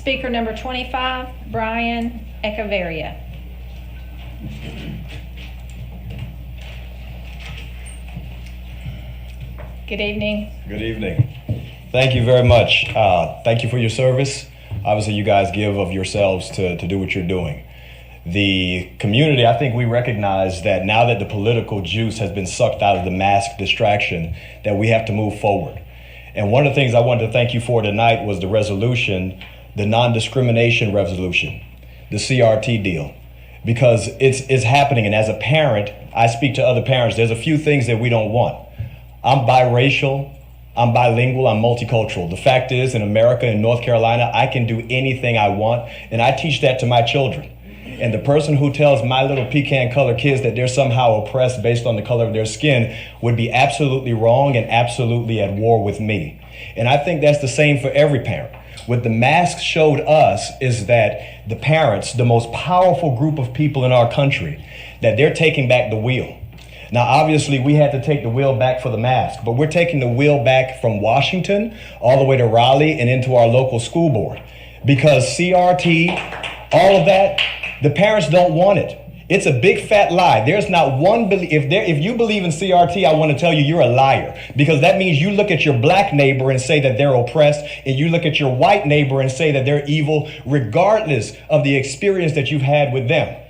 Speaker number 25, Brian Echeverria. Good evening. Good evening. Thank you very much. Thank you for your service. Obviously, you guys give of yourselves to do what you're doing. The community, I think we recognize that now that the political juice has been sucked out of the mask distraction, that we have to move forward. And one of the things I wanted to thank you for tonight was the resolution, the non-discrimination resolution, the CRT deal, because it's happening. And as a parent, I speak to other parents, there's a few things that we don't want. I'm biracial, I'm bilingual, I'm multicultural. The fact is, in America, in North Carolina, I can do anything I want, and I teach that to my children. And the person who tells my little pecan-colored kids that they're somehow oppressed based on the color of their skin would be absolutely wrong and absolutely at war with me. And I think that's the same for every parent. What the mask showed us is that the parents, the most powerful group of people in our country, that they're taking back the wheel. Now, obviously, we had to take the wheel back for the mask, but we're taking the wheel back from Washington all the way to Raleigh and into our local school board. Because CRT, all of that, the parents don't want it. It's a big fat lie. There's not one, if you believe in CRT, I want to tell you you're a liar, because that means you look at your black neighbor and say that they're oppressed, and you look at your white neighbor and say that they're evil, regardless of the experience that you've had with them.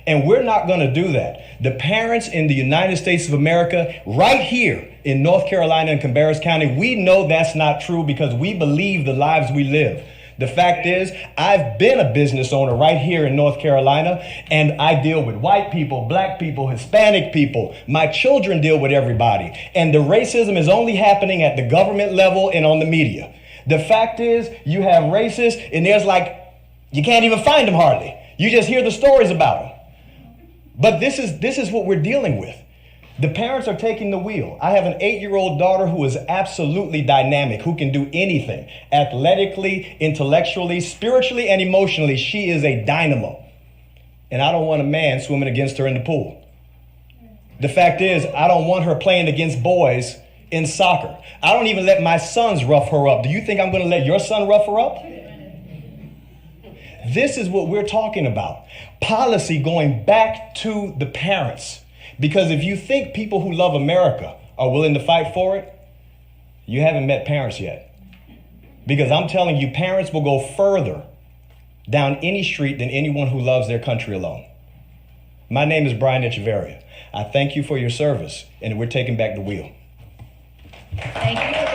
And we're not going to do that. The parents in the United States of America, right here in North Carolina and Cabarrus County, we know that's not true because we believe the lives we live. The fact is, I've been a business owner right here in North Carolina, and I deal with white people, black people, Hispanic people. My children deal with everybody. And the racism is only happening at the government level and on the media. The fact is, you have racists, and there's you can't even find them hardly. You just hear the stories about them. But this is what we're dealing with. The parents are taking the wheel. I have an 8-year-old daughter who is absolutely dynamic, who can do anything. Athletically, intellectually, spiritually, and emotionally, she is a dynamo. And I don't want a man swimming against her in the pool. The fact is, I don't want her playing against boys in soccer. I don't even let my sons rough her up. Do you think I'm going to let your son rough her up? This is what we're talking about. Policy going back to the parents. Because if you think people who love America are willing to fight for it, you haven't met parents yet. Because I'm telling you, parents will go further down any street than anyone who loves their country alone. My name is Brian Echeverria. I thank you for your service, and we're taking back the wheel. Thank you.